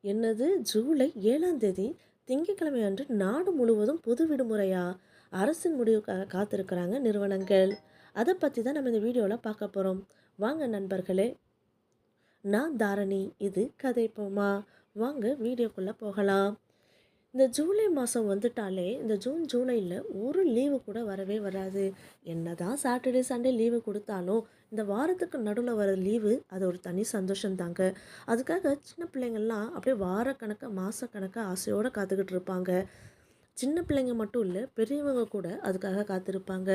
என்னது ஜூலை 7ஆம் தேதி திங்கட்கிழமை அன்று நாடு முழுவதும் பொது விடுமுறையா? அரசின் முடிவுக்காக காத்திருக்கிறாங்க நிறுவனங்கள். அதை பற்றி தான் நம்ம இந்த வீடியோவில் பார்க்க போகிறோம். வாங்க நண்பர்களே, நான் தாரணி. இது கதைப்போமா. வாங்க வீடியோக்குள்ளே போகலாம். இந்த ஜூலை மாதம் வந்துட்டாலே இந்த ஜூன் ஜூலையில் ஒரு லீவு கூட வரவே வராது. என்னதான் சாட்டர்டே சண்டே லீவு கொடுத்தாலும் இந்த வாரத்துக்கு நடுவில் வர லீவு அது ஒரு தனி சந்தோஷம் தாங்க. அதுக்காக சின்ன பிள்ளைங்கள்லாம் அப்படியே வாரக்கணக்காக மாதக்கணக்காக ஆசையோடு காத்துக்கிட்டு இருப்பாங்க. சின்ன பிள்ளைங்க மட்டும் இல்லை, பெரியவங்க கூட அதுக்காக காத்திருப்பாங்க.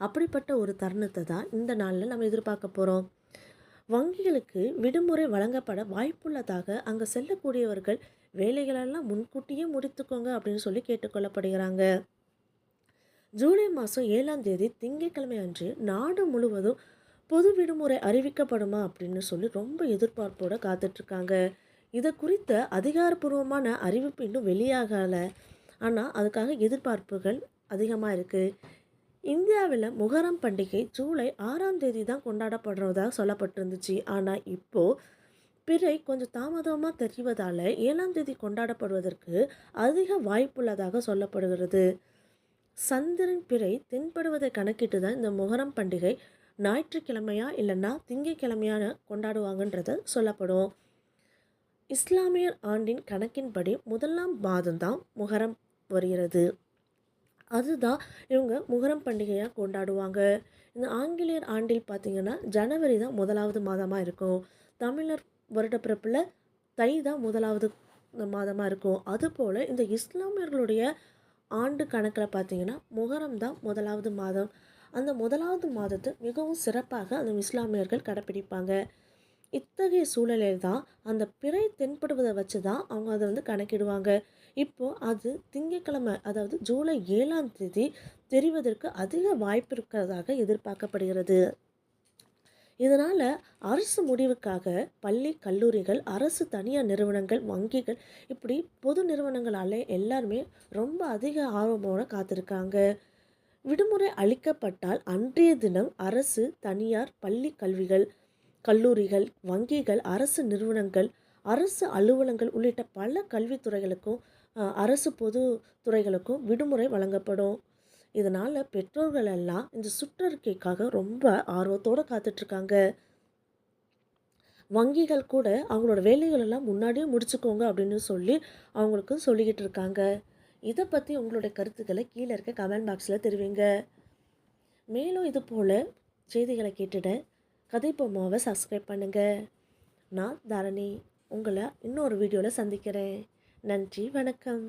அப்படிப்பட்ட ஒரு தருணத்தை தான் இந்த நாளில் நம்ம எதிர்பார்க்க போகிறோம். வங்கிகளுக்கு விடுமுறை வழங்கப்பட வாய்ப்புள்ளதாக அங்கே செல்லக்கூடியவர்கள் வேலைகளெல்லாம் முன்கூட்டியே முடித்துக்கோங்க அப்படின்னு சொல்லி கேட்டுக்கொள்ளப்படுகிறாங்க. ஜூலை மாதம் 7ஆம் தேதி திங்கட்கிழமை அன்று நாடு முழுவதும் பொது விடுமுறை அறிவிக்கப்படுமா அப்படின்னு சொல்லி ரொம்ப எதிர்பார்ப்போடு காத்துட்ருக்காங்க. இதை குறித்த அதிகாரப்பூர்வமான அறிவிப்பு இன்னும் வெளியாகலை. ஆனால் அதுக்காக எதிர்பார்ப்புகள் அதிகமாக இருக்குது. இந்தியாவில் முகரம் பண்டிகை ஜூலை 6ஆம் தேதி தான் கொண்டாடப்படுறதாக சொல்லப்பட்டிருந்துச்சு. ஆனால் இப்போது பிறை கொஞ்சம் தாமதமாக தெரிவதால் 7ஆம் தேதி கொண்டாடப்படுவதற்கு அதிக வாய்ப்புள்ளதாக சொல்லப்படுகிறது. சந்திரன் பிறை தென்படுவதை கணக்கிட்டு தான் இந்த முகரம் பண்டிகை ஞாயிற்றுக்கிழமையா இல்லைன்னா திங்கக்கிழமையான கொண்டாடுவாங்கன்றத சொல்லப்படும். இஸ்லாமியர் ஆண்டின் கணக்கின்படி முதலாம் மாதம்தான் முகரம் வருகிறது. அதுதான் இவங்க முகரம் பண்டிகையாக கொண்டாடுவாங்க. இந்த ஆங்கிலேயர் ஆண்டில் பார்த்திங்கன்னா ஜனவரி தான் முதலாவது மாதமாக இருக்கும். தமிழர் வருடப்பிறப்பில் தை தான் முதலாவது மாதமாக இருக்கும். அதுபோல் இந்த இஸ்லாமியர்களுடைய ஆண்டு கணக்கில் பார்த்திங்கன்னா முகரம் தான் முதலாவது மாதம். அந்த முதலாவது மாதத்தை மிகவும் சிறப்பாக அந்த இஸ்லாமியர்கள் கடைப்பிடிப்பாங்க. இத்தகைய சூழலில் தான் அந்த பிறை தென்படுவதை வச்சு தான் அவங்க அதை கணக்கிடுவாங்க. இப்போது அது திங்கட்கிழமை, அதாவது ஜூலை 7ஆம் தேதி தெரிவதற்கு அதிக வாய்ப்பு இருக்கிறதாக எதிர்பார்க்கப்படுகிறது. இதனால் அரசு முடிவுக்காக பள்ளி கல்லூரிகள், அரசு தனியார் நிறுவனங்கள், வங்கிகள், இப்படி பொது நிறுவனங்களாலே எல்லாருமே ரொம்ப அதிக ஆர்வமோடு காத்திருக்காங்க. விடுமுறை அளிக்கப்பட்டால் அன்றைய தினம் அரசு, தனியார், பள்ளி கல்லூரிகள், வங்கிகள், அரசு நிறுவனங்கள், அரசு அலுவலங்கள் உள்ளிட்ட பல கல்வித்துறைகளுக்கும் அரசு பொது துறைகளுக்கும் விடுமுறை வழங்கப்படும். இதனால் பெற்றோர்கள் எல்லாம் இந்த சுற்றறிக்கைக்காக ரொம்ப ஆர்வத்தோடு காத்துட்ருக்காங்க. வங்கிகள் கூட அவங்களோட வேலைகள் எல்லாம் முன்னாடியே முடிச்சுக்கோங்க அப்படின்னு சொல்லி அவங்களுக்கு சொல்லிக்கிட்டு இருக்காங்க. இதை பற்றி உங்களுடைய கருத்துக்களை கீழே இருக்க கமெண்ட் பாக்ஸில் தெரிவிங்க. மேலும் இது போல் செய்திகளை கேட்டுட கதைப்பொம்மாவை சப்ஸ்கிரைப் பண்ணுங்கள். நான் தாரணி. உங்களை இன்னொரு வீடியோவில் சந்திக்கிறேன். நன்றி, வணக்கம்.